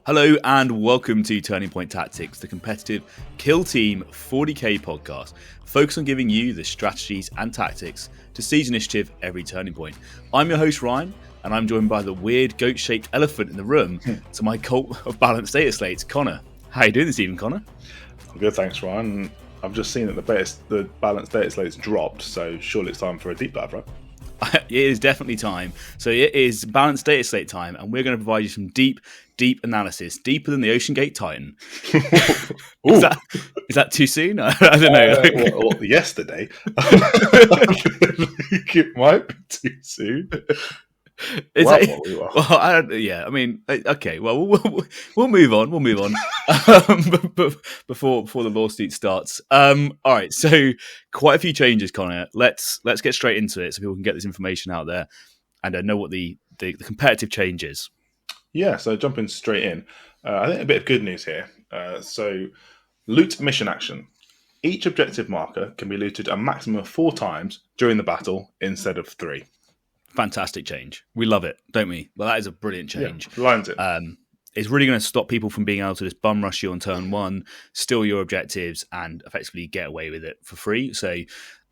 Hello and welcome to Turning Point Tactics, the competitive Kill Team 40k podcast, focused on giving you the strategies and tactics to seize initiative every turning point. I'm your host Ryan, and I'm joined by the weird goat-shaped elephant in the room to my cult of balanced Dataslates, Conor. How are you doing this evening, Conor? I'm good, thanks, Ryan. I've just seen that the balanced Dataslates dropped, so surely it's time for a deep dive, right? It is definitely time. So it is balanced Dataslate time, and we're going to provide you some deep analysis, deper than the Ocean Gate Titan. is that too soon? I don't know. Yesterday. It might be too soon. I mean, okay. Well, we'll move on. We'll move on before the lawsuit starts. All right. So, quite a few changes, Conor. Let's get straight into it, so people can get this information out there and know what the competitive change is. Yeah. So, jumping straight in, I think a bit of good news here. So, loot mission action. Each objective marker can be looted a maximum of 4 times during the battle instead of 3. Fantastic change. We love it, don't we? Well, that is a brilliant change. Yeah, lines it. It's really going to stop people from being able to just bum rush you on turn 1, steal your objectives, and effectively get away with it for free. So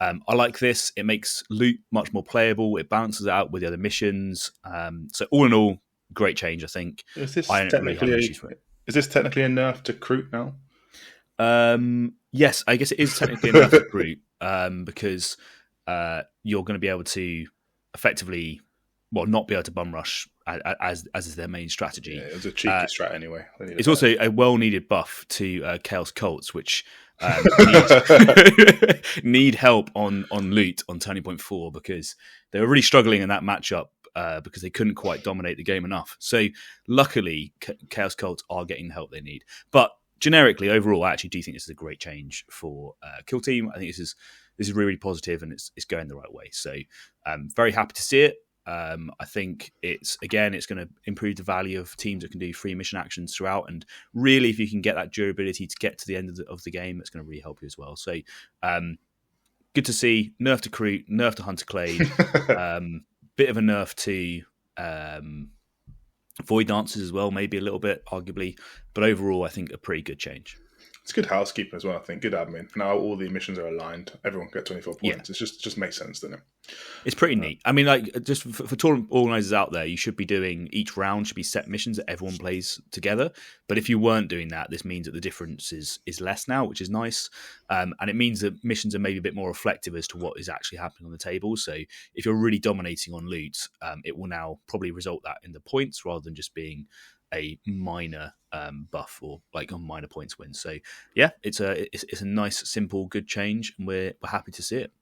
I like this. It makes loot much more playable. It balances out with the other missions. So all in all, great change, I think. Is this technically a nerf to Crute now? Yes, I guess it is technically a nerf to Crute because you're going to be able to effectively, not be able to bum rush as is their main strategy. Yeah, it was a cheeky strat anyway. It's also a well-needed buff to Chaos Cults, which need help on loot on Turning Point 4 because they were really struggling in that matchup because they couldn't quite dominate the game enough. So luckily, Chaos Cults are getting the help they need. But generically, overall, I actually do think this is a great change for Kill Team. I think this is really, really positive and it's going the right way. So I'm very happy to see it. I think it's going to improve the value of teams that can do free mission actions throughout. And really, if you can get that durability to get to the end of the game, it's going to really help you as well. So good to see. Nerf to Crute, nerf to Hunter Clade, bit of a nerf to Void Dancers as well, maybe a little bit, arguably. But overall, I think a pretty good change. It's good housekeeping as well, I think. Good admin. Now all the missions are aligned. Everyone can get 24 points. Yeah. It just makes sense, doesn't it? It's pretty neat. I mean, like, just for tournament organisers out there, you should be doing, each round should be set missions that everyone plays together. But if you weren't doing that, this means that the difference is less now, which is nice. And it means that missions are maybe a bit more reflective as to what is actually happening on the table. So if you're really dominating on loot, it will now probably result that in the points rather than just being a minor buff or like a minor points win. So yeah, it's a nice, simple, good change, and we're happy to see it.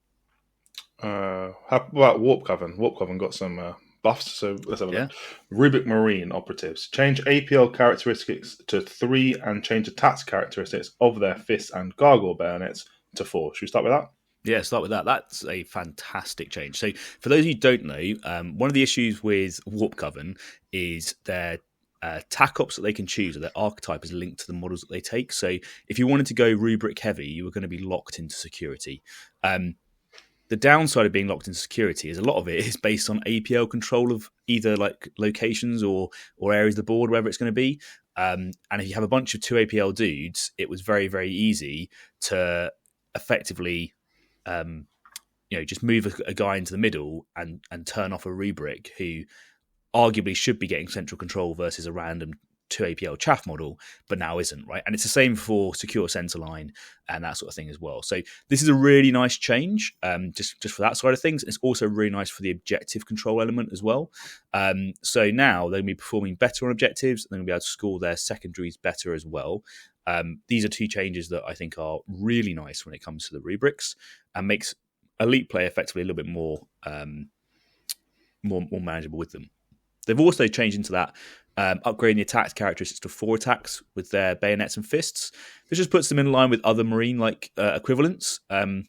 How about Warp Coven? Warp Coven got some buffs, so let's have a look. Rubric Marine operatives change APL characteristics to 3 and change attacks characteristics of their fists and gargoyle bayonets to 4. Should we start with that? Yeah, start with that. That's a fantastic change. So for those of you who don't know, one of the issues with Warp Coven is their tac ops that they can choose, or their archetype is linked to the models that they take. So if you wanted to go rubric heavy, you were going to be locked into security. The downside of being locked into security is a lot of it is based on APL control of either like locations or areas of the board, wherever it's going to be. And if you have a bunch of 2 APL dudes, it was very, very easy to effectively just move a guy into the middle and turn off a rubric who arguably should be getting central control versus a random 2 APL chaff model, but now isn't, right? And it's the same for secure centerline and that sort of thing as well. So this is a really nice change, just for that side of things. It's also really nice for the objective control element as well. So now they're going to be performing better on objectives, and they're going to be able to score their secondaries better as well. These are 2 changes that I think are really nice when it comes to the rubrics and makes elite play effectively a little bit more manageable with them. They've also changed into that, upgrading the attacks characteristics to 4 attacks with their bayonets and fists. This just puts them in line with other marine-like equivalents. But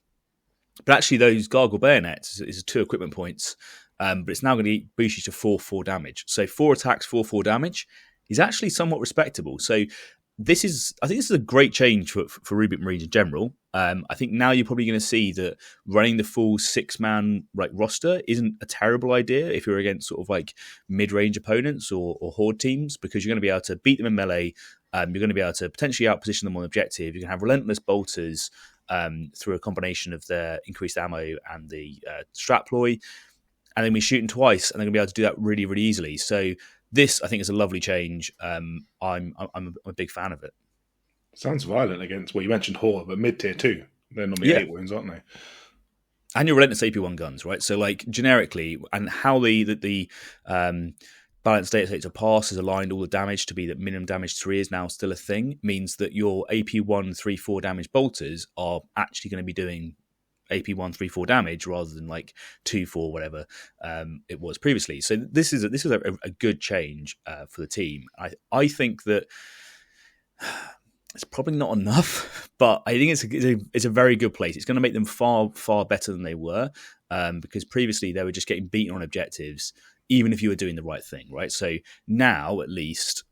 actually, those gargoyle bayonets is 2 equipment points, but it's now going to boost you to 4 damage. So 4 attacks, 4 damage is actually somewhat respectable. So I think this is a great change for Rubric Marines in general. I think now you're probably going to see that running the full 6-man roster isn't a terrible idea if you're against sort of like mid-range opponents or horde teams, because you're going to be able to beat them in melee. You're going to be able to potentially outposition them on objective. You can have relentless bolters through a combination of their increased ammo and the strat ploy, and then we shoot them twice, and they're going to be able to do that really, really easily. So this, I think, is a lovely change. I'm a big fan of it. Sounds violent against, well, you mentioned Horde, but mid-tier 2. They're normally 8 wounds, aren't they? And your relentless AP1 guns, right? So, like, generically, and how the balanced data to pass has aligned all the damage to be that minimum damage 3 is now still a thing, means that your AP1 3-4 damage bolters are actually going to be doing AP1 3-4 damage rather than like 2-4 whatever it was previously. So this is a good change for the team. I think that it's probably not enough, but I think it's a very good place. It's going to make them far better than they were, because previously they were just getting beaten on objectives, even if you were doing the right thing, right? So now at least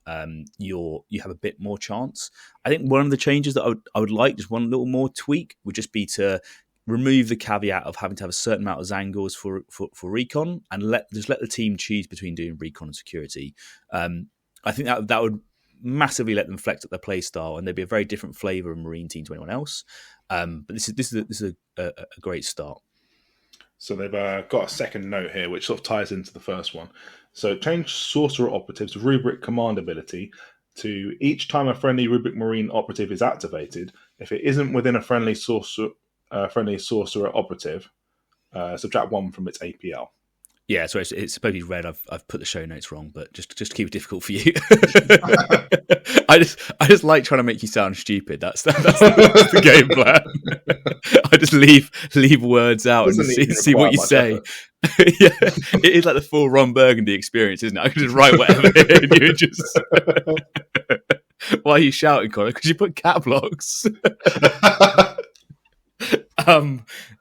you have a bit more chance. I think one of the changes that I would like, just one little more tweak, would just be to remove the caveat of having to have a certain amount of Zangors for recon, and let the team choose between doing recon and security. I think that would massively let them flex up their play style, and there'd be a very different flavour of Marine team to anyone else. But this is a great start. So they've got a second note here, which sort of ties into the first one. So change Sorcerer Operative's Rubric command ability to each time a friendly Rubric Marine operative is activated, if it isn't within a friendly Sorcerer Operative, subtract 1 from its APL. Yeah, so it's supposed to be red. I've put the show notes wrong, but just to keep it difficult for you, I just like trying to make you sound stupid. That's the game plan. I just leave words out and see what you say. Yeah, it is like the full Ron Burgundy experience, isn't it? I can just write whatever, and you just. Why are you shouting, Conor? Because you put cap blocks.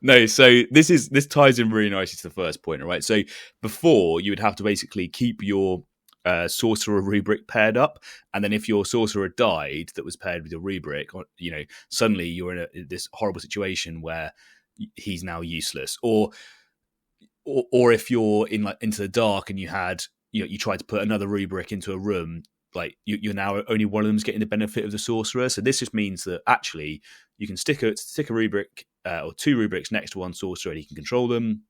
No, so this ties in really nicely to the first point, right? So before, you would have to basically keep your sorcerer rubric paired up, and then if your sorcerer died that was paired with your rubric, suddenly you're in this horrible situation where he's now useless, or if you're into the dark and you tried to put another rubric into a room, like you're now only one of them's getting the benefit of the sorcerer. So this just means that actually you can stick a rubric or 2 rubrics next to one sorcerer, and he can control them,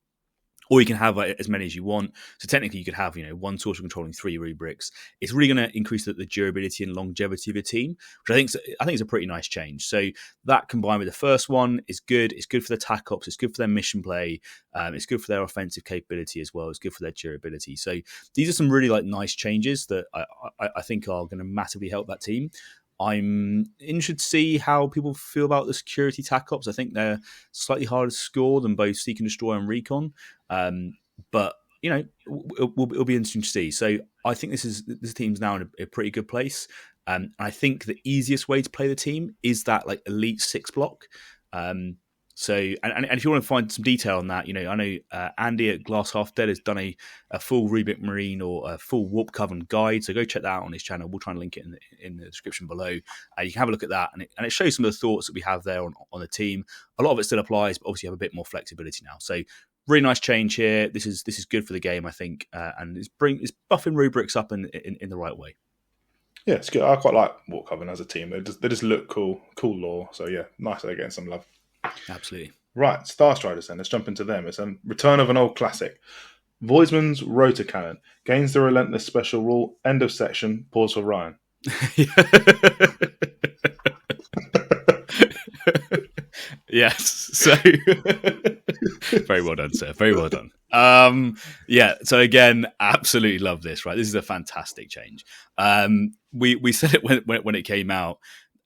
or you can have as many as you want. So technically, you could have one sorcerer controlling 3 rubrics. It's really going to increase the durability and longevity of your team, which I think is a pretty nice change. So that combined with the first one is good. It's good for the tac ops. It's good for their mission play. It's good for their offensive capability as well. It's good for their durability. So these are some really nice changes that I think are going to massively help that team. I'm interested to see how people feel about the security tac ops. I think they're slightly harder to score than both Seek and Destroy and Recon. But it'll be interesting to see. So I think this team's now in a pretty good place. I think the easiest way to play the team is that elite 6 block. So if you want to find some detail on that, I know Andy at Glass Half Dead has done a full Rubric Marine or a full Warp Coven guide. So go check that out on his channel. We'll try and link it in the description below. You can have a look at that, and it shows some of the thoughts that we have there on the team. A lot of it still applies, but obviously you have a bit more flexibility now. So really nice change here. This is good for the game, I think, and it's buffing Rubrics up in the right way. Yeah, it's good. I quite like Warp Coven as a team. They just look cool lore. So yeah, nice that they're getting some love. Absolutely. Right, Star Striders then. Let's jump into them. It's a return of an old classic. Voidsman's Rotor Cannon. Gains the Relentless special rule. End of section. Pause for Ryan. Yes. So very well done, sir. Very well done. So again, absolutely love this, right? This is a fantastic change. We said it when it came out.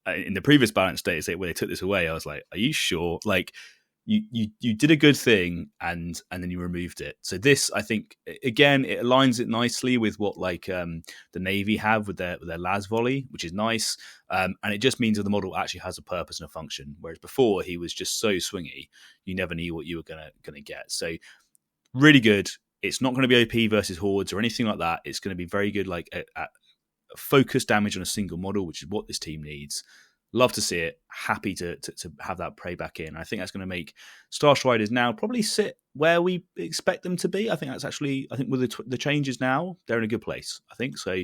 In the previous balance data where they took this away, I was like, are you sure? You did a good thing and then you removed it. So this, I think, again, it aligns it nicely with what the Navy have with their las volley, which is nice. And it just means that the model actually has a purpose and a function. Whereas before he was just so swingy, you never knew what you were gonna get. So really good. It's not going to be OP versus hordes or anything like that. It's going to be very good, at focus damage on a single model, which is what this team needs. love to see it. Happy to have that prey back in. I think that's going to make Star Striders now probably sit where we expect them to be. I think that's actually, I think with the changes now, they're in a good place. I think so.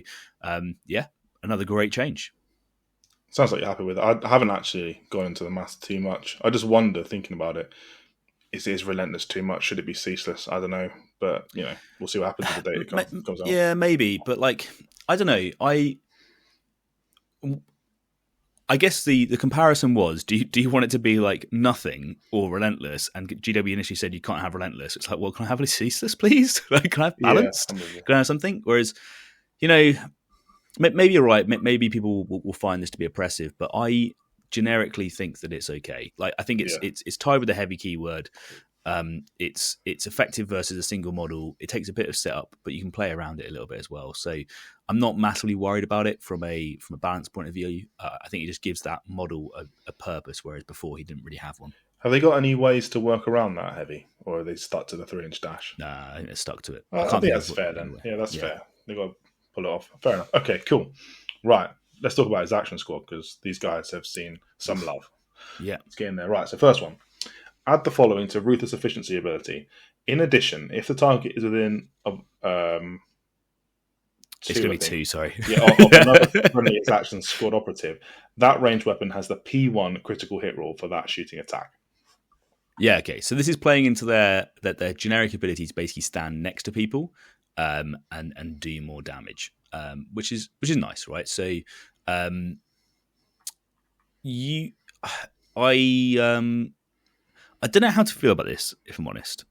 Yeah, another great change. Sounds like you're happy with it. I haven't actually gone into the maths too much. I just wonder, thinking about it, is Relentless too much? Should it be ceaseless? I don't know. But, we'll see what happens with the data comes out. Yeah, maybe. But, I don't know. I guess the comparison was, do you want it to be like nothing or Relentless? And GW initially said you can't have Relentless. It's like, well, can I have a ceaseless, please? Can I have balanced? Yeah, can I have something? Whereas, maybe you're right. Maybe people will find this to be oppressive, but I generically think that it's okay. I think it's tied with the heavy keyword. It's effective versus a single model. It takes a bit of setup, but you can play around it a little bit as well. So I'm not massively worried about it from a balance point of view. I think it just gives that model a purpose, whereas before he didn't really have one. Have they got any ways to work around that heavy, or are they stuck to the 3-inch dash? Nah, I think they're stuck to it. I think that's fair then. Yeah, that's fair. They got to pull it off. Fair enough. Okay, cool. Right, let's talk about his action squad because these guys have seen some love. Yeah, let's get in there. Right, so first one. Add the following to Ruthless Efficiency ability. In addition, if the target is within it's going to be 2, sorry. Of another friendly action squad operative, that ranged weapon has the P1 critical hit roll for that shooting attack. Yeah, okay. So this is playing into their generic ability to basically stand next to people and do more damage, which is nice, right? So I don't know how to feel about this, if I'm honest.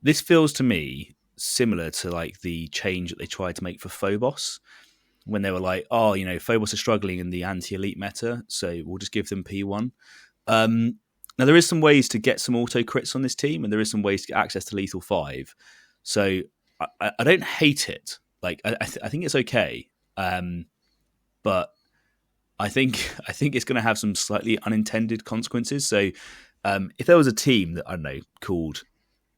This feels to me similar to the change that they tried to make for Phobos when they were like, oh, Phobos are struggling in the anti-elite meta, so we'll just give them P1. Now, there is some ways to get some auto crits on this team, and there is some ways to get access to Lethal 5. So I don't hate it. I think it's okay. But I think it's going to have some slightly unintended consequences. So if there was a team that, I don't know, called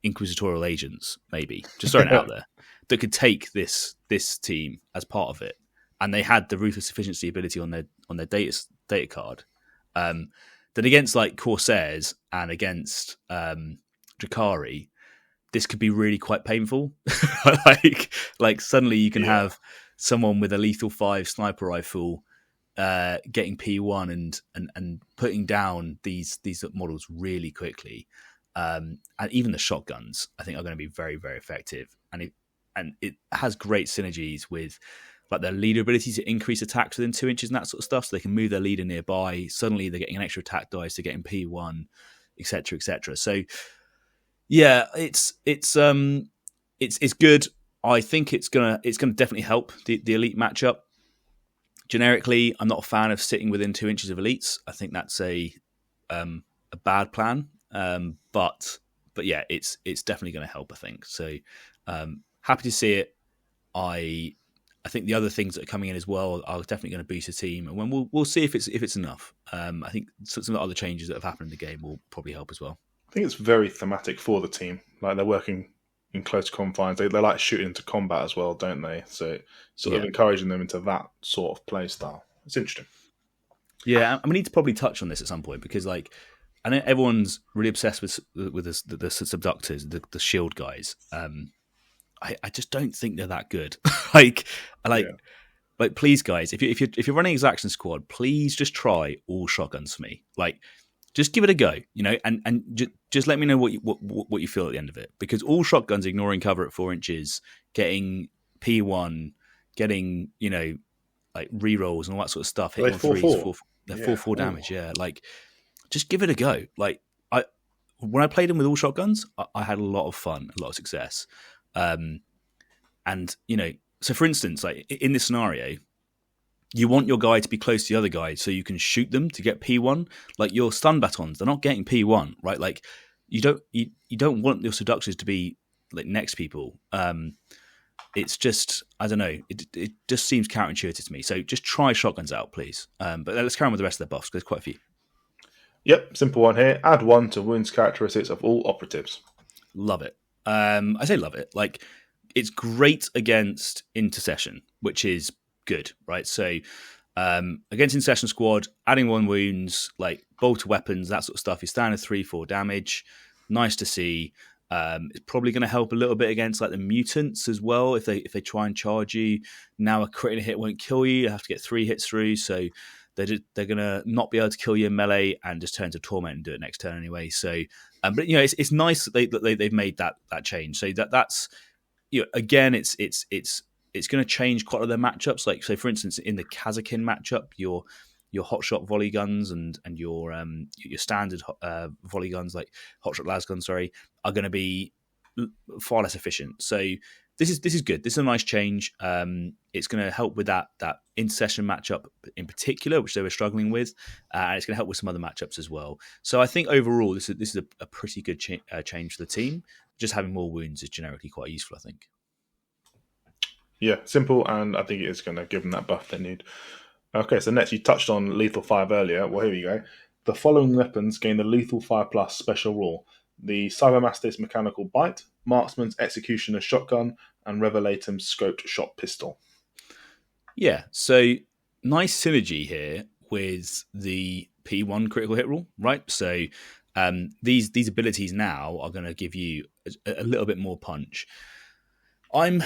Inquisitorial Agents, maybe, just throwing it out there, that could take this team as part of it, and they had the Ruthless Efficiency ability on their data card, then against Corsairs and against Drakari, this could be really quite painful. Suddenly you can have someone with a Lethal 5 sniper rifle getting P1 and putting down these models really quickly, and even the shotguns I think are going to be very, very effective, and it has great synergies with their leader ability to increase attacks within 2 inches and that sort of stuff, so they can move their leader nearby. Suddenly they're getting an extra attack dice to getting P1, etc., etc. So yeah, it's good. I think it's gonna definitely help the elite matchup. Generically, I'm not a fan of sitting within 2 inches of elites. I think that's a bad plan. But yeah, it's definitely going to help, I think. So happy to see it. I think the other things that are coming in as well are definitely going to boost the team, and when we'll see if it's enough. I think some of the other changes that have happened in the game will probably help as well. I think it's very thematic for the team. They're working in close confines. They like shooting into combat as well, don't they? So sort of encouraging them into that sort of play style. It's interesting. Yeah, and we need to probably touch on this at some point because I know everyone's really obsessed with the subductors, the shield guys. I just don't think they're that good. Please, guys, if you're running Exaction Squad, please just try all shotguns for me. Just give it a go, and just let me know what you feel at the end of it. Because all shotguns ignoring cover at 4 inches, getting P1, getting rerolls and all that sort of stuff, hit on 3s, 4 damage. Yeah, just give it a go. When I played them with all shotguns, I had a lot of fun, a lot of success. So for instance, in this scenario, you want your guy to be close to the other guy so you can shoot them to get P1. Your stun batons, they're not getting P1, right? You don't want your seductors to be next to people. It's just, I don't know, it just seems counterintuitive to me. So just try shotguns out, please. But let's carry on with the rest of the buffs, because there's quite a few. Yep, simple one here. Add 1 to wounds characteristics of all operatives. Love it. I say love it. It's great against Intercession, which is good, right? So Against Intercession squad, adding 1 wounds, like bolt weapons, that sort of stuff. Your standard 3-4 damage. Nice to see. It's probably going to help a little bit against like the mutants as well. If they try and charge you, now a crit hit won't kill you. You have to get 3 hits through, so they're going to not be able to kill you in melee and just turn to torment and do it next turn anyway. So, but it's nice that they've made that change. So that's again, it's going to change quite a lot of their matchups. Like, so for instance, in the Kazakin matchup, your hotshot volley guns and your standard volley guns, like hotshot las guns, are going to be far less efficient. So this is good. This is a nice change. It's going to help with that Intercession matchup in particular, which they were struggling with, and it's going to help with some other matchups as well. So I think overall, this is a pretty good change for the team. Just having more wounds is generically quite useful, I think. Yeah, simple, and I think it is going to give them that buff they need. Okay, so next you touched on Lethal 5 earlier. Well, here we go. The following weapons gain the Lethal 5 Plus special rule. The Cybermastiff's Mechanical Bite, Marksman's Executioner's Shotgun, and Revelatum's Scoped Shot Pistol. Yeah, so nice synergy here with the P1 critical hit rule, right? So these abilities now are going to give you a little bit more punch. I'm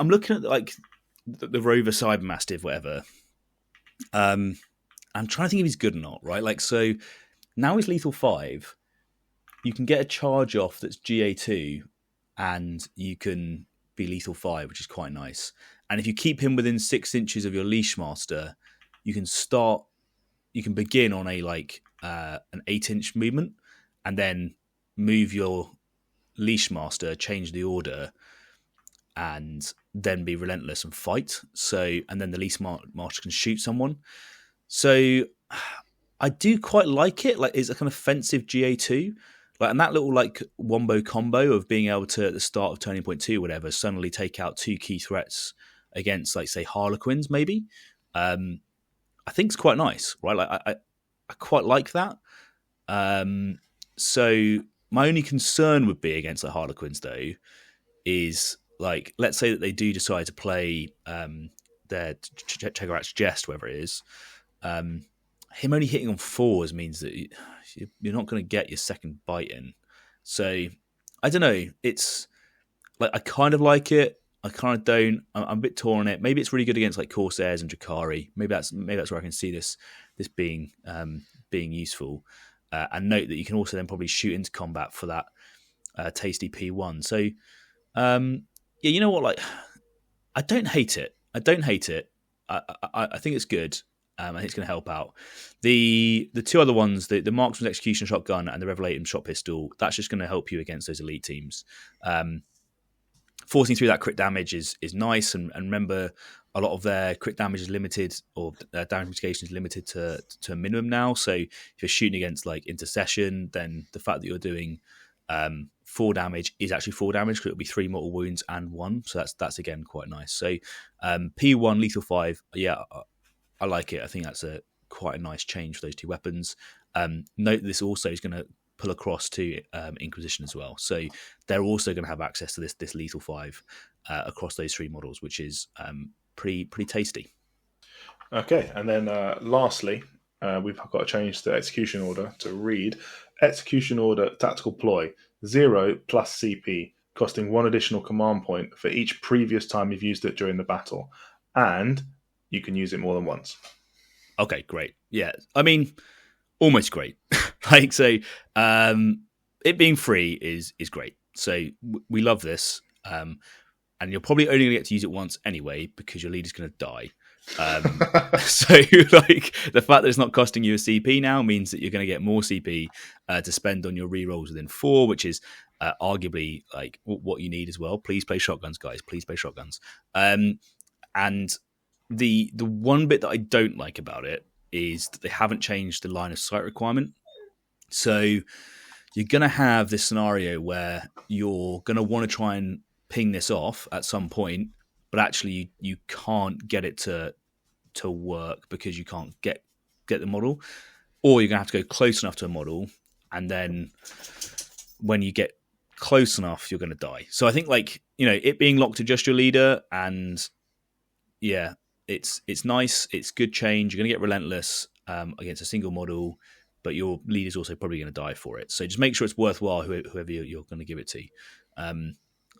looking at like the Rover Cybermastiff, whatever. I'm trying to think if he's good or not, right? Like, so now he's lethal 5. You can get a charge off that's GA2, and you can be lethal 5, which is quite nice. And if you keep him within 6 inches of your Leash Master, you can begin on a an 8-inch movement, and then move your Leash Master, change the order, and then be relentless and fight. So, and then the Leash Master can shoot someone. So I do quite like it. Like, it's a kind of offensive GA2. Like, and that little like wombo combo of being able to, at the start of turning point 2, whatever, suddenly take out 2 key threats against, like, say, Harlequins, maybe. I think it's quite nice, right? Like, I quite like that. So my only concern would be against the Harlequins, though, is, like, let's say that they do decide to play their Chegarat's Jest, whatever it is. Him only hitting on 4s means that you're not going to get your second bite in. So I don't know. It's like, I kind of like it. I kind of don't. I'm a bit torn on it. Maybe it's really good against like Corsairs and Drakari. Maybe that's where I can see this being useful. And note that you can also then probably shoot into combat for that tasty P1. So yeah, you know what? Like, I don't hate it. I think it's good. I think it's going to help out. The 2 other ones, the Marksman's Execution Shotgun and the Revelatum Shot Pistol, that's just going to help you against those elite teams. Forcing through that crit damage is nice, and remember, a lot of their crit damage is limited, or their damage mitigation is limited to a minimum now. So if you're shooting against like Intercession, then the fact that you're doing 4 damage is actually 4 damage, because it'll be 3 mortal wounds and 1. So that's again quite nice. So P1 lethal 5, yeah, I like it. I think that's quite a nice change for those 2 weapons. Note that this also is going to pull across to Inquisition as well. So they're also going to have access to this lethal 5 across those 3 models, which is pretty tasty. Okay, and then lastly, we've got to change the execution order to read Execution Order Tactical Ploy 0 plus CP, costing 1 additional command point for each previous time you've used it during the battle, and you can use it more than once. Okay, great. Yeah, I mean, almost great. Like, so it being free is great. So we love this, and you're probably only going to get to use it once anyway, because your leader's going to die. So like, the fact that it's not costing you a CP now means that you're going to get more CP to spend on your rerolls within 4, which is arguably like what you need as well. Please play shotguns, guys. Please play shotguns. And the one bit that I don't like about it is that they haven't changed the line of sight requirement. So you're going to have this scenario where you're going to want to try and ping this off at some point, but actually you can't get it to work because you can't get the model, or you're going to have to go close enough to a model, and then when you get close enough, you're going to die. So I think, like, you know, it being locked to just your leader, and yeah, it's nice. It's good change. You're going to get Relentless against a single model, but your leader's also probably going to die for it. So just make sure it's worthwhile, whoever you're going to give it to.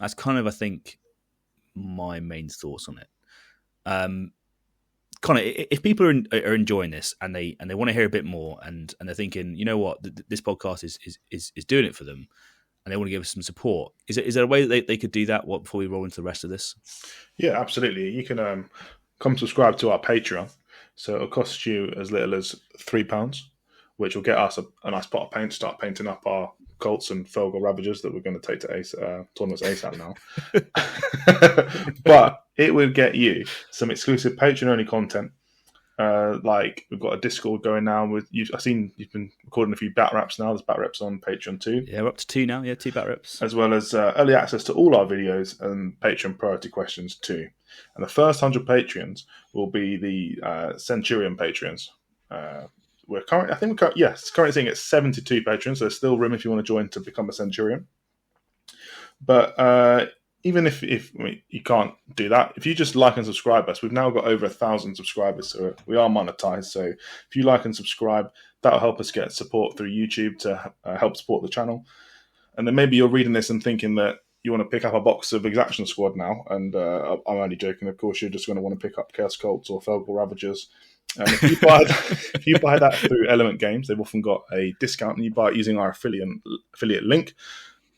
That's kind of, I think, my main thoughts on it. Connor, if people are enjoying this and they want to hear a bit more, and they're thinking, you know what, this podcast is doing it for them, and they want to give us some support, is there a way that they could do that before we roll into the rest of this? Yeah, absolutely. You can come subscribe to our Patreon. So it'll cost you as little as £3, which will get us a nice pot of paint, start painting up our Colts and Fellgors Ravagers that we're going to take to tournaments ASAP now. But it would get you some exclusive Patreon-only content. Like we've got a Discord going now with you. I've seen you've been recording a few bat raps now. There's bat raps on Patreon too. Yeah, we're up to 2 now. Yeah, 2 bat raps. As well as early access to all our videos and Patreon priority questions too. And the first 100 Patreons will be the Centurion Patreons. We're currently seeing at 72 patrons. So there's still room if you want to join to become a Centurion. But even if you can't do that, if you just like and subscribe us, we've now got over 1,000 subscribers, so we are monetized. So if you like and subscribe, that'll help us get support through YouTube to help support the channel. And then maybe you're reading this and thinking that you want to pick up a box of Exaction Squad now, and I'm only joking. Of course, you're just going to want to pick up Chaos Colts or Fellgors Ravagers. And if you buy that through Element Games, they've often got a discount, and you buy it using our affiliate link,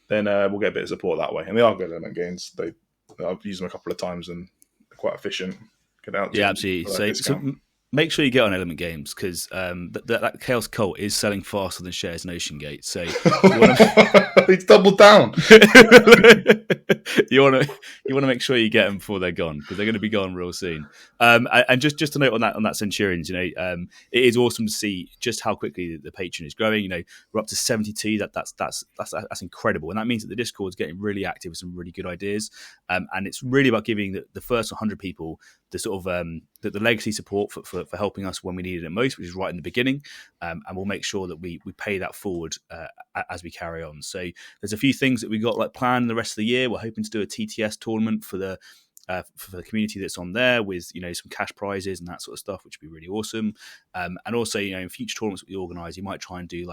then we'll get a bit of support that way. And they are good Element Games. I've used them a couple of times, and they're quite efficient. Get out. Yeah, absolutely. So make sure you get on Element Games, because that Chaos Cult is selling faster than shares in Ocean Gate. So he's doubled down. you want to make sure you get them before they're gone, because they're going to be gone real soon. And just to note on that Centurions, it is awesome to see just how quickly the Patreon is growing. We're up to 72. That's incredible, and that means that the Discord is getting really active with some really good ideas. And it's really about giving the first 100 people the sort of the legacy support for helping us when we needed it most, which is right in the beginning. And we'll make sure that we pay that forward as we carry on. So there's a few things that we got planned the rest of the year. We're hoping to do a TTS tournament for the community that's on there, with some cash prizes and that sort of stuff, which would be really awesome. And also, in future tournaments that we organise, you might try and do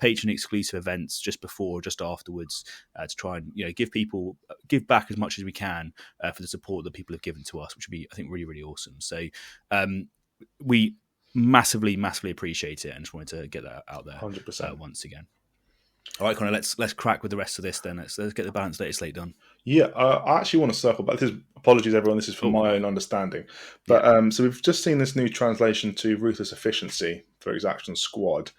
patron exclusive events just before or just afterwards, to try and give back as much as we can for the support that people have given to us, which would be, I think, really, really awesome. So we massively appreciate it, and just wanted to get that out there 100%. Once again. All right, Conor, let's crack with the rest of this then. Let's get the balanced Dataslate done. Yeah, I actually want to circle back. Apologies, everyone. This is for my own understanding. But so we've just seen this new translation to Ruthless Efficiency for Exaction Squad.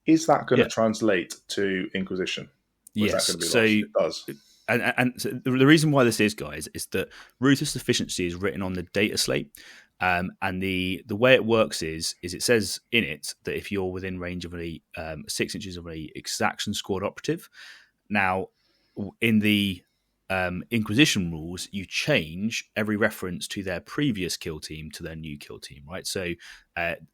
Is that going to translate to Inquisition? Yes. So it does. And so the reason why this is, guys, is that Ruthless Efficiency is written on the Dataslate. And the way it works is it says in it that if you're within range of 6 inches of a Exaction Squad operative, now in the Inquisition rules, you change every reference to their previous kill team to their new kill team, right? So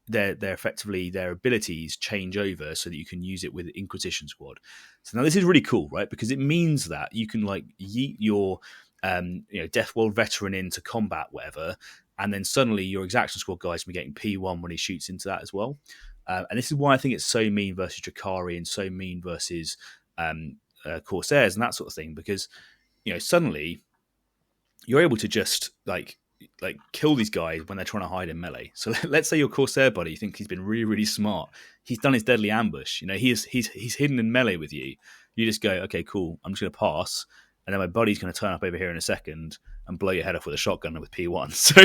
they're effectively, their abilities change over so that you can use it with Inquisition Squad. So now this is really cool, right? Because it means that you can yeet your Death World veteran into combat, whatever, and then suddenly your Exaction Squad guys will be getting P1 when he shoots into that as well. And this is why I think it's so mean versus Drakari and so mean versus Corsairs and that sort of thing, because suddenly you're able to just kill these guys when they're trying to hide in melee. So let's say your Corsair buddy, you think he's been really, really smart. He's done his deadly ambush. He's hidden in melee with you. You just go, okay, cool. I'm just going to pass, and then my buddy's going to turn up over here in a second and blow your head off with a shotgun with P1. So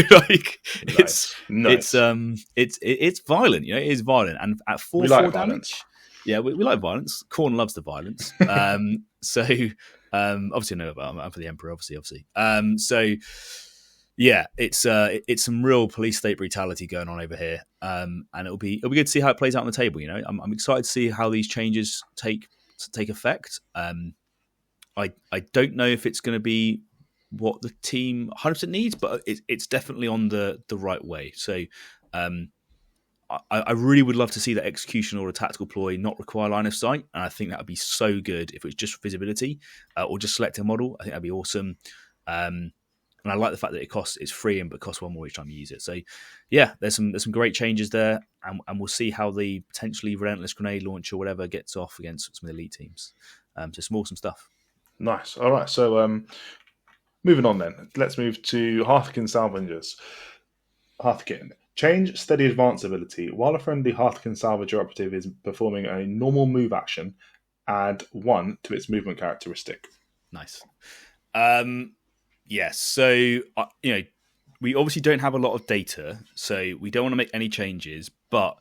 it's violent. It is violent, and at 4 damage. Violence. Yeah, we like violence. Khorne loves the violence. So obviously, I know about I'm for the Emperor. Obviously. So yeah, it's some real police state brutality going on over here, and it'll be good to see how it plays out on the table. I'm excited to see how these changes take effect. I don't know if it's going to be what the team 100% needs, but it's definitely on the right way. So I really would love to see that execution or a tactical ploy not require line of sight, and I think that would be so good if it was just visibility or just select a model. I think that'd be awesome. And I like the fact that it's free but costs one more each time you use it. So yeah, there's some great changes there, and we'll see how the potentially Relentless grenade launcher or whatever gets off against some of the elite teams. So some awesome stuff. Nice. All right. So moving on then. Let's move to Hearthkyn Salvengers. Hearthkyn. Change steady advance ability. While a friendly Hearthkyn Salvager operative is performing a normal move action, add 1 to its movement characteristic. Nice. Yes. So, we obviously don't have a lot of data, so we don't want to make any changes, but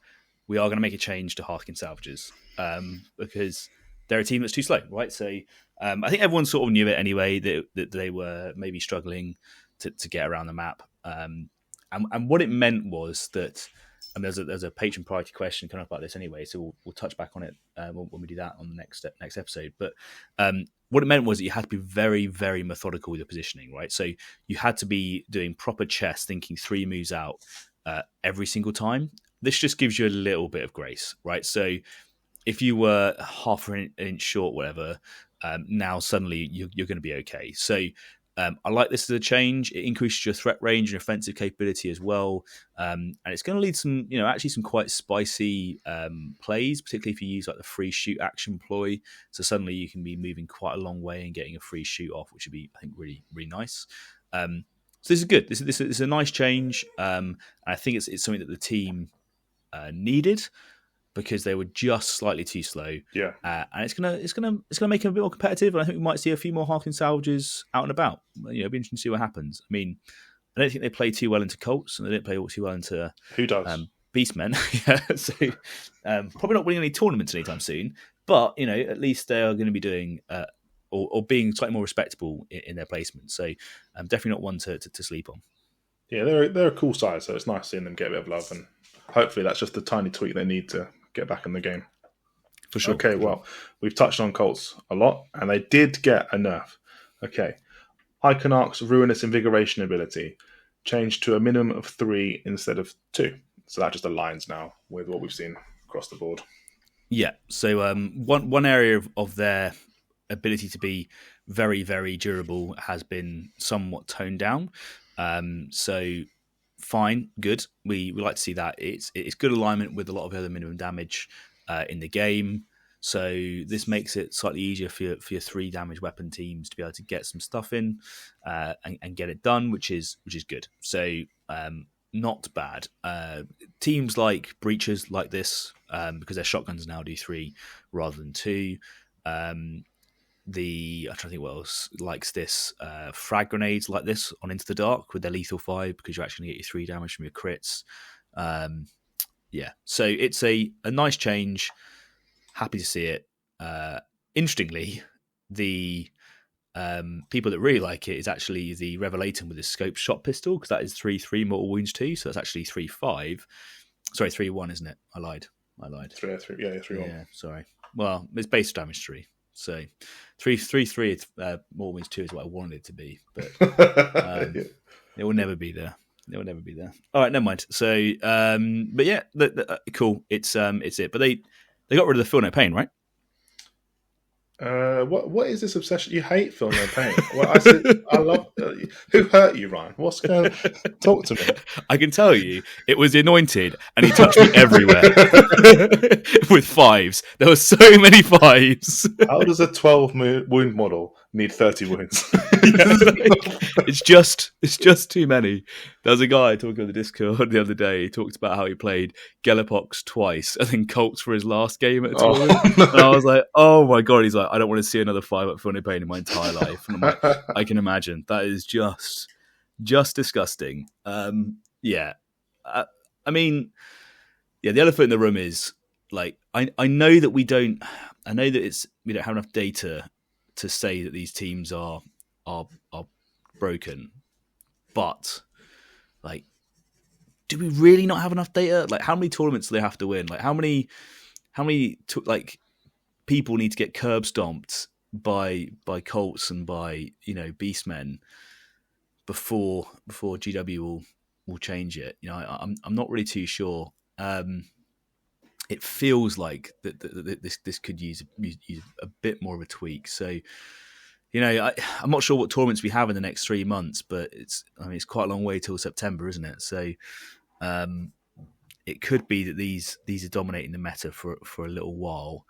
we are going to make a change to Hearthkyn Salvagers because they're a team that's too slow, right? So I think everyone sort of knew it anyway, that they were maybe struggling to get around the map. And what it meant was that, and there's a patron priority question coming up about this anyway, so we'll touch back on it when we do that on the next episode. But what it meant was that you had to be very, very methodical with your positioning, right? So you had to be doing proper chess, thinking 3 moves out every single time. This just gives you a little bit of grace, right? So if you were half an inch short, whatever, now suddenly you're going to be okay. So I like this as a change. It increases your threat range and offensive capability as well, and it's going to lead some, actually some quite spicy plays, particularly if you use like the free shoot action ploy. So suddenly you can be moving quite a long way and getting a free shoot off, which would be, I think, really, really nice. So this is good. This is a nice change. And I think it's something that the team needed, because they were just slightly too slow. Yeah, and it's gonna make them a bit more competitive. And I think we might see a few more Hearthkyn Salvagers out and about. It'll be interesting to see what happens. I mean, I don't think they play too well into Colts, and they didn't play too well into who does Beastmen. Yeah, so probably not winning any tournaments anytime soon. But at least they are going to be doing or being slightly more respectable in their placement. So definitely not one to sleep on. Yeah, they're a cool side, so it's nice seeing them get a bit of love, and hopefully that's just the tiny tweak they need to get back in the game. For sure. Okay, well, we've touched on Colts a lot, and they did get a nerf. Okay. Iconarch's Ruinous Invigoration ability changed to a minimum of 3 instead of 2. So that just aligns now with what we've seen across the board. Yeah, so one area of their ability to be very, very durable has been somewhat toned down. So fine, good. We like to see that. It's good alignment with a lot of other minimum damage in the game. So this makes it slightly easier for your 3 damage weapon teams to be able to get some stuff in and get it done, which is good. So not bad. Teams like Breachers like this because their shotguns now do 3 rather than 2. I'm trying to think what else likes this. Frag grenades like this on Into the Dark with their lethal 5 because you're actually going to get your 3 damage from your crits. Yeah, so it's a nice change. Happy to see it. Interestingly, the people that really like it is actually the Revelatum with his scope shot pistol, because that is 3/3 mortal wounds 2, so that's actually 3/5. Sorry, 3/1, isn't it? I lied. 3/3. Yeah, 3/1. Yeah, sorry. Well, it's base damage 3. So 3/3 mortal wounds 2 is what I wanted it to be, but it will never be there. It will never be there. All right, never mind. So, but yeah, cool. It's it. But they got rid of the Feel No Pain, right? What is this obsession? You hate Feel No Pain. Well, I love. Who hurt you, Ryan? What's going on? Talk to me. I can tell you, it was anointed, and he touched me everywhere with 5s. There were so many 5s. How does a 12 wound model need 30 wounds? It's just too many. There was a guy talking on the Discord the other day. He talked about how he played Galapox twice and then Colts for his last game at a tournament. No. And I was like, oh my god. He's like, I don't want to see another 5 at Feel No Pain in my entire life. And I'm like, I can imagine. That is just disgusting. Yeah. I mean, yeah. The elephant in the room is like, I know that we don't have enough data to say that these teams are broken, but like, do we really not have enough data? Like, how many tournaments do they have to win? Like, how many people need to get curb stomped by Colts and by Beastmen before GW will change it? I'm not really too sure. It feels like that this could use a bit more of a tweak. So I'm not sure what tournaments we have in the next 3 months, but it's quite a long way till September, isn't it? So it could be that these are dominating the meta for a little while.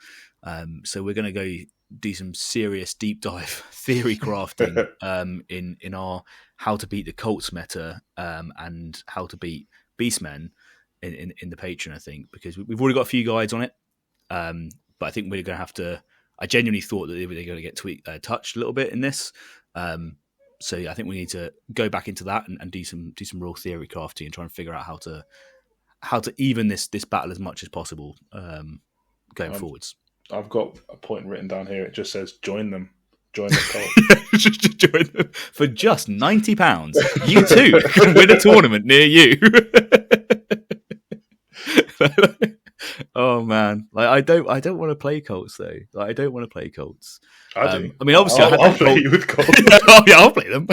So we're going to go do some serious deep dive theory crafting in our how to beat the Colts meta and how to beat Beastmen in the Patreon, I think, because we've already got a few guides on it. But I think we're going to have to. I genuinely thought that they were going to get touched a little bit in this. So I think we need to go back into that and do some real theory crafting and try and figure out how to even this battle as much as possible going forwards. I've got a point written down here. It just says, join them. Join the cult. Join them. For just £90, you too can win a tournament near you. Oh man, I don't want to play Colts though. I don't want to play Colts. I do. Obviously, I'll play you with Colts. Oh yeah, I'll play them.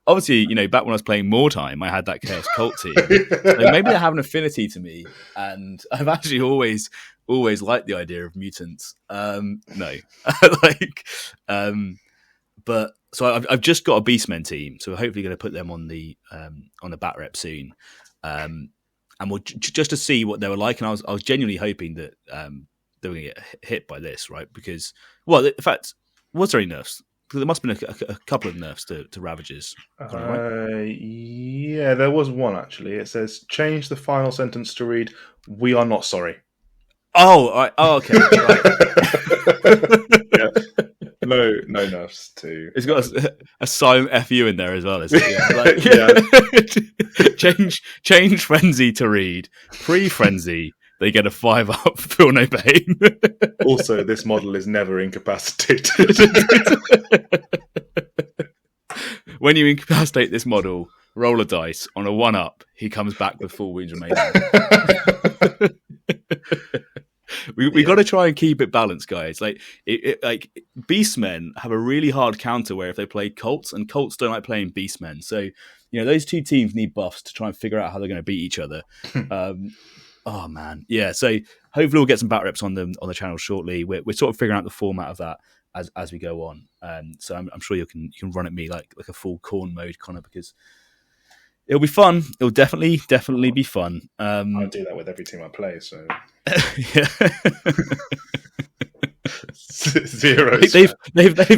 Obviously, back when I was playing More Time, I had that Chaos Cult team. So maybe they have an affinity to me, and I've actually always liked the idea of mutants. No, but so I've just got a Beastmen team, so we're hopefully going to put them on the bat rep soon. And we'll just to see what they were like, and I was genuinely hoping that they were going to get hit by this, right? Because, in fact, was there any nerfs? Because there must have been a couple of nerfs to Ravagers. Right? Yeah, there was one actually. It says, change the final sentence to read, "We are not sorry." Oh, all right. Oh, okay. Right. Yeah. No nerfs to. It's got a silent FU in there as well. Isn't it? Yeah. Change frenzy to read. Pre-frenzy, they get a 5-up. Feel no pain. Also, this model is never incapacitated. When you incapacitate this model, roll a dice. On a 1-up, he comes back with full wounds remaining. We got to try and keep it balanced, guys. Like Beastmen have a really hard counter where if they play Colts, and Colts don't like playing Beastmen, so those two teams need buffs to try and figure out how they're going to beat each other. Oh man, yeah. So hopefully we'll get some bat reps on the channel shortly. We're sort of figuring out the format of that as we go on. So I'm sure you can run at me like a full corn mode, Connor, because it'll be fun. It'll definitely be fun. I do that with every team I play, so yeah. Zero. They've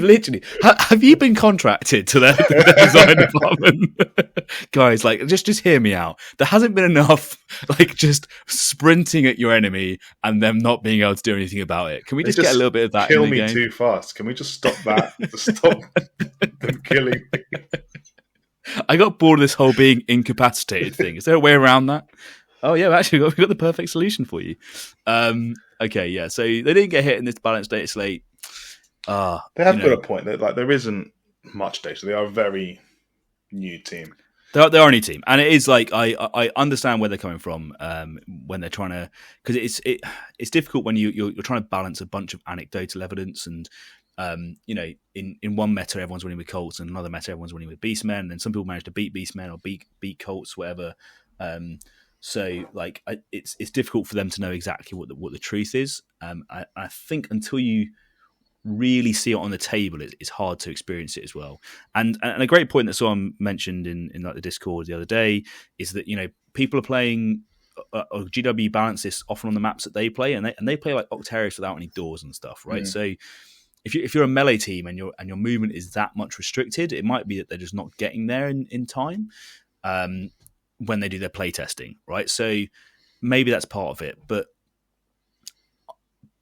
literally. Have you been contracted to their design department, guys? Like, just hear me out. There hasn't been enough, just sprinting at your enemy and them not being able to do anything about it. Can we just get a little bit of that? Kill in the me game? too fast. Can we just stop that? Stop them killing me. I got bored of this whole being incapacitated thing. Is there a way around that? Oh yeah, actually, we've got the perfect solution for you. Okay, yeah. So they didn't get hit in this balanced data slate. They have got a point. That there isn't much data. They are a very new team. They are a new team, and it is I understand where they're coming from when they're trying to, because it's difficult when you're trying to balance a bunch of anecdotal evidence and. In one meta everyone's winning with Colts, and another meta everyone's winning with Beastmen, and then some people manage to beat Beastmen or beat Colts, whatever. So it's difficult for them to know exactly what the truth is. I think until you really see it on the table, it's hard to experience it as well. And a great point that someone mentioned in the Discord the other day is that people are playing. GW balance this often on the maps that they play, and they play like Octarius without any doors and stuff, right? So if you're a melee team and your movement is that much restricted, it might be that they're just not getting there in time when they do their play testing, right? So maybe that's part of it, but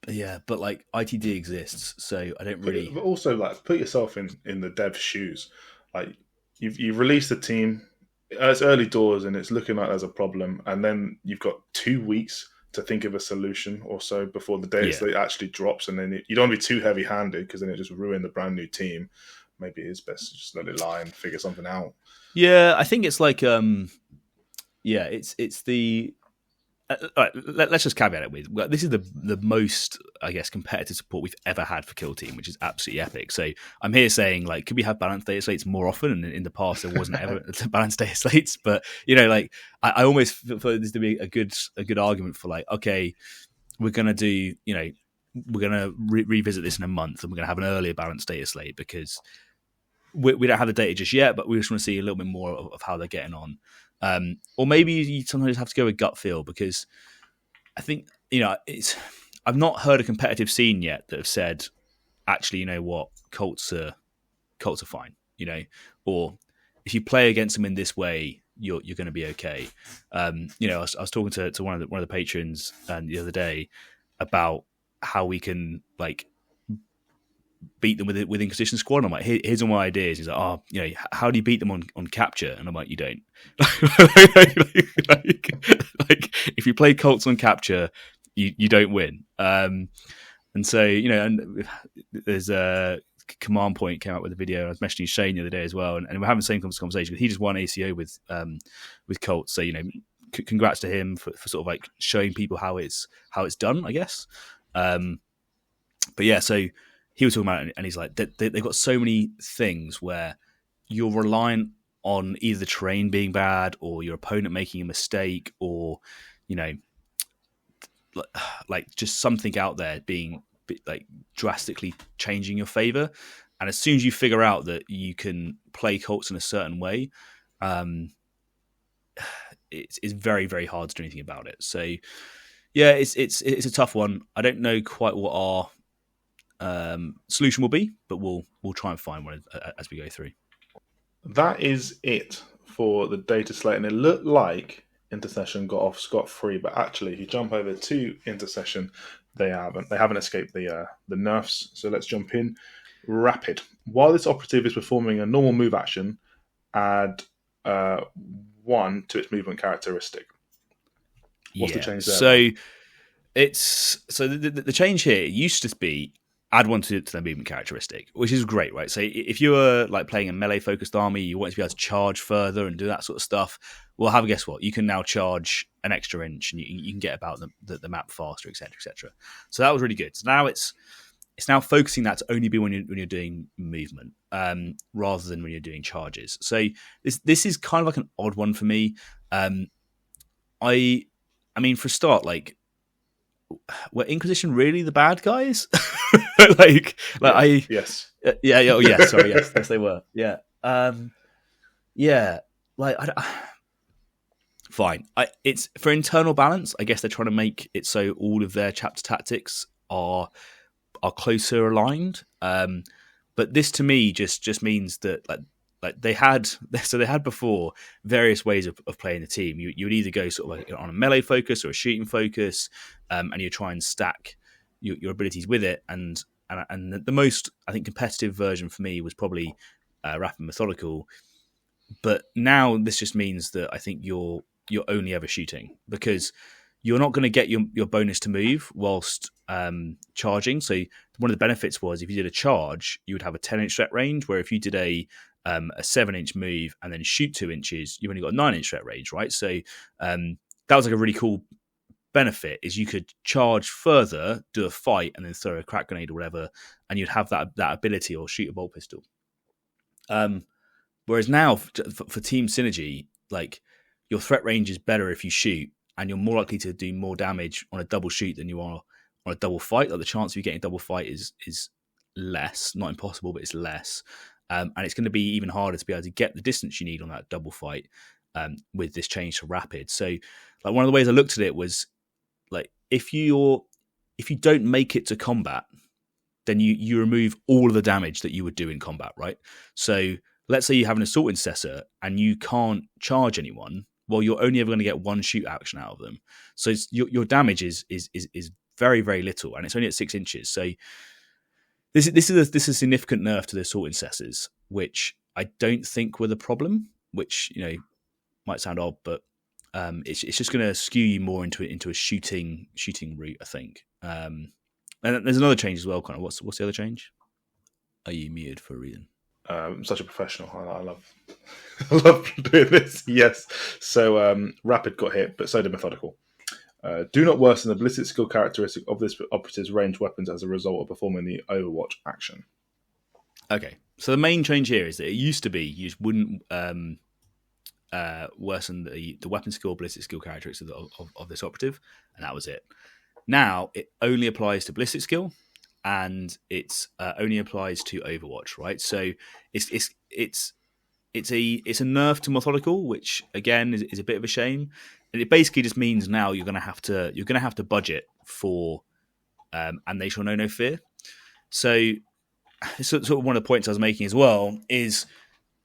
ITD exists, so I don't really. But also, put yourself in the dev's shoes. Like you've released the team, it's early doors, and it's looking like there's a problem, and then you've got 2 weeks to think of a solution or so before the data slate actually drops, and then you don't want to be too heavy-handed because then it just ruin the brand new team. Maybe it is best to just let it lie and figure something out. Yeah, I think it's it's the. All right, let's just caveat it with this is the most, I guess, competitive support we've ever had for Kill Team, which is absolutely epic. So I'm here saying, could we have balanced data slates more often? And in the past, there wasn't ever balanced data slates. But I almost feel this to be a good argument for okay, we're gonna do we're going to revisit this in a month, and we're going to have an earlier balanced data slate because we don't have the data just yet, but we just want to see a little bit more of how they're getting on. Or maybe you sometimes have to go with gut feel, because I think, I've not heard a competitive scene yet that have said, actually, you know what, Colts are fine, or if you play against them in this way, you're going to be okay. I was talking to one of the patrons the other day about how we can beat them with Intercession squad. And I'm like, here's all my ideas. He's like, how do you beat them on capture? And I'm like, you don't. If you play Colts on capture, you don't win. And so, and there's a Command Point came out with a video. I was messaging Shane the other day as well, and we're having the same conversation. He just won ACO with Colts, so congrats to him for sort of showing people how it's done, I guess. But yeah, so he was talking about it, and he's like, they've got so many things where you're reliant on either the terrain being bad or your opponent making a mistake, or just something out there being drastically changing your favor. And as soon as you figure out that you can play Colts in a certain way, it's very, very hard to do anything about it. So yeah, it's a tough one. I don't know quite what our solution will be, but we'll try and find one as we go through. That is it for the data slate, and it looked like Intercession got off scot-free, but actually, if you jump over to Intercession, they haven't escaped the nerfs. So let's jump in. Rapid. While this operative is performing a normal move action, add 1 to its movement characteristic. What's the change there? So the change here used to be add 1 to their movement characteristic, which is great, right? So if you were playing a melee focused army, you want to be able to charge further and do that sort of stuff. Well, guess what? You can now charge an extra inch, and you can get about the map faster, etc., etc. So that was really good. So now it's now focusing that to only be when you're doing movement, rather than when you're doing charges. So this is kind of like an odd one for me. I mean, for a start, were Inquisition really the bad guys? Yes. Sorry, yes, they were. Yeah. Fine. It's for internal balance. I guess they're trying to make it so all of their chapter tactics are closer aligned. But this to me just means that they had before various ways of playing the team. You would either go sort of on a melee focus or a shooting focus, and you try and stack your abilities with it. And the most, I think, competitive version for me was probably Rapid Methodical. But now this just means that I think you're only ever shooting, because you're not going to get your bonus to move whilst charging. So one of the benefits was if you did a charge, you would have a 10-inch threat range, where if you did a 7-inch move and then shoot 2 inches, you've only got a 9-inch threat range, right? So that was a really cool benefit, is you could charge further, do a fight, and then throw a crack grenade or whatever, and you'd have that ability, or shoot a bolt pistol. Whereas now for team synergy, your threat range is better if you shoot, and you're more likely to do more damage on a double shoot than you are on a double fight. The chance of you getting a double fight is less, not impossible, but it's less. And it's going to be even harder to be able to get the distance you need on that double fight with this change to rapid. So one of the ways I looked at it was if you don't make it to combat, then you remove all of the damage that you would do in combat, right? So let's say you have an assault intercessor and you can't charge anyone. Well, you're only ever going to get 1 shoot action out of them. So your damage is very, very little, and it's only at 6 inches. So this is a significant nerf to the assault intercessors, which I don't think were the problem. Which might sound odd, but it's just going to skew you more into a shooting route, I think. And there's another change as well, Conor. What's the other change? Are you muted for a reason? Such a professional. I love doing this. Yes. So Rapid got hit, but so did Methodical. Do not worsen the ballistic skill characteristic of this operative's ranged weapons as a result of performing the Overwatch action. Okay. So the main change here is that it used to be you just wouldn't worsen the weapon skill, ballistic skill characteristics of this operative, and that was it. Now it only applies to ballistic skill, and it's only applies to Overwatch, right? So it's a nerf to methodical, which again is a bit of a shame. And it basically just means now you're gonna have to budget for and they shall know no fear. So sort of one of the points I was making as well is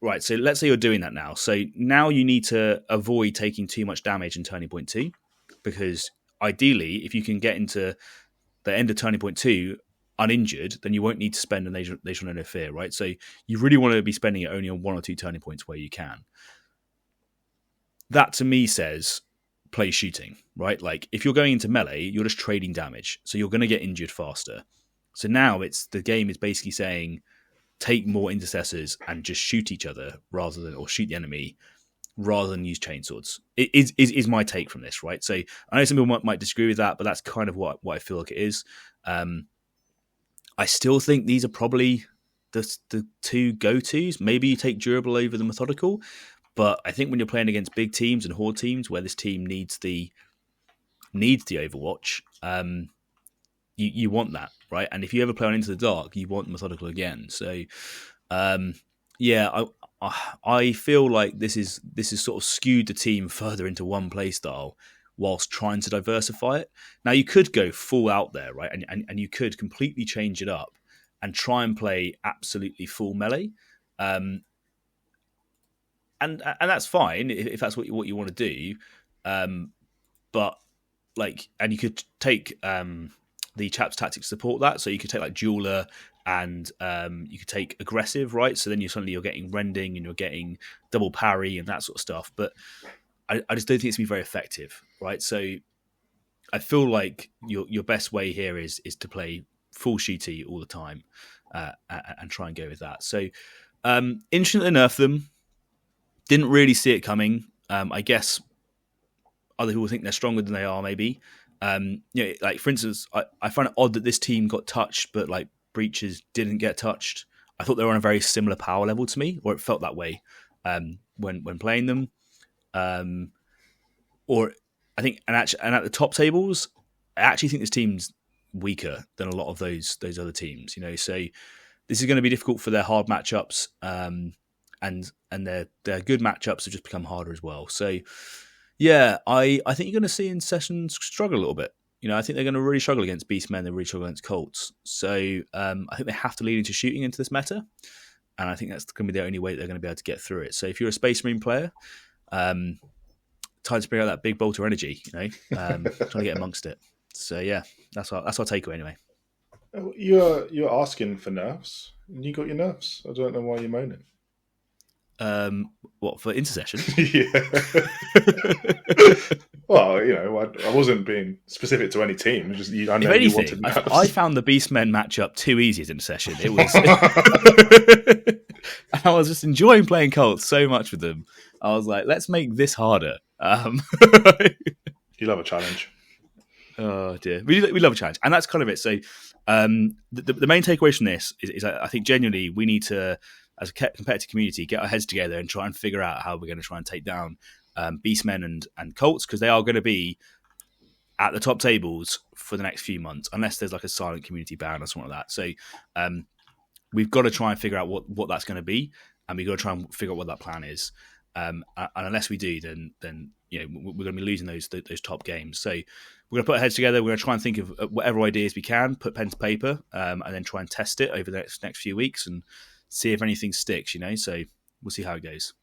right. So let's say you're doing that now. So now you need to avoid taking too much damage in Turning Point 2, because ideally, if you can get into the end of Turning Point 2 uninjured, then you won't need to spend and they shall know no fear, right? So you really want to be spending it only on 1 or 2 turning points where you can. That to me says play shooting, right? Like if you're going into melee, you're just trading damage, so you're going to get injured faster. So now the game is basically saying take more intercessors and just shoot each other or shoot the enemy rather than use chainswords. It is my take from this, right? So I know some people might disagree with that, but that's kind of what I feel like it is. I still think these are probably the two go-tos. Maybe you take durable over the methodical, but I think when you're playing against big teams and horde teams where this team needs the Overwatch, you want that, right? And if you ever play on Into the Dark, you want methodical again. So, I feel like this is sort of skewed the team further into one play style whilst trying to diversify it. Now you could go full out there, right? And you could completely change it up and try and play absolutely full melee. And that's fine if that's what you want to do. But like, and you could take the chaps tactics support that. So you could take like jeweler and you could take aggressive, right? So then you're getting rending and you're getting double parry and that sort of stuff. But I just don't think it's going to be very effective, right? So I feel like your best way here is to play full shooty all the time and try and go with that. So interesting that they nerfed them. Didn't really see it coming. I guess other people think they're stronger than they are, maybe. Like for instance, I find it odd that this team got touched, but like Breaches didn't get touched. I thought they were on a very similar power level to me, or it felt that way when playing them. Or I think, and at the top tables, I actually think this team's weaker than a lot of those other teams. So this is going to be difficult for their hard matchups, and their good matchups have just become harder as well. So yeah, I think you're going to see Intercession struggle a little bit. I think they're going to really struggle against Beastmen. They really struggle against Colts. So I think they have to lean into shooting into this meta, and I think that's going to be the only way that they're going to be able to get through it. So if you're a Space Marine player, time to bring out that big bolter energy. Trying to get amongst it. So yeah, that's our takeaway anyway. You're asking for nerfs, and you got your nerfs. I don't know why you're moaning. What, for Intercession? Yeah. Well, I wasn't being specific to any team. Just I know if anything, you wanted nerfs. I found the Beastmen matchup too easy as Intercession. It was, and I was just enjoying playing Colts so much with them. I was like, let's make this harder. You love a challenge. Oh dear, we love a challenge, and that's kind of it. So, the main takeaway from this is I think genuinely we need to, as a competitive community, get our heads together and try and figure out how we're going to try and take down Beastmen and Colts, because they are going to be at the top tables for the next few months, unless there's like a silent community ban or something like that. So we've got to try and figure out what that's going to be, and we've got to try and figure out what that plan is. And unless we do, then we're going to be losing those top games. So we're going to put our heads together. We're going to try and think of whatever ideas we can, put pen to paper, and then try and test it over the next few weeks and see if anything sticks. So we'll see how it goes.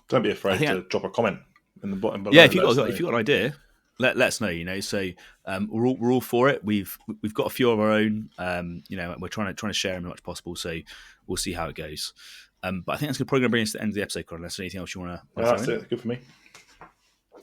Don't be afraid to drop a comment in the bottom below. Yeah, if you've got an idea, let us know. So we're all for it. We've got a few of our own. We're trying to share them as much as possible. So we'll see how it goes. But I think that's probably going to bring us to the end of the episode, Conor. Unless there's anything else you want to that's it. Good for me.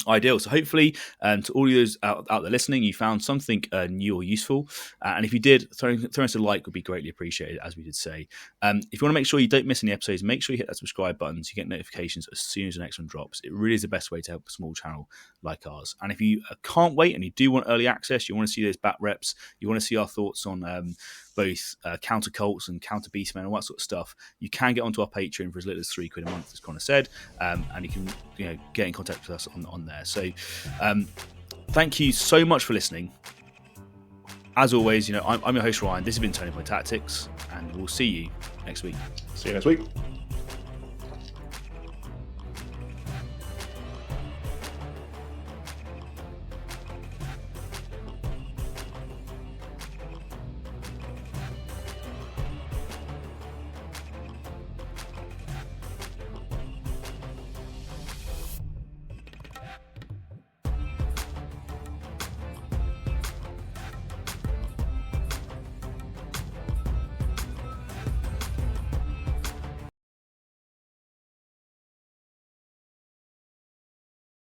Ideal. So hopefully, to all of those out there listening, you found something new or useful. And if you did, throwing us a like would be greatly appreciated, as we did say. If you want to make sure you don't miss any episodes, make sure you hit that subscribe button so you get notifications as soon as the next one drops. It really is the best way to help a small channel like ours. And if you can't wait and you do want early access, you want to see those bat reps, you want to see our thoughts on both counter Colts and counter Beastmen, all that sort of stuff, you can get onto our Patreon for as little as £3 a month, as Conor said, and you can get in contact with us on there. So thank you so much for listening. as always, I'm your host Ryan. This has been Turning Point Tactics, and we'll see you next week. See you next week.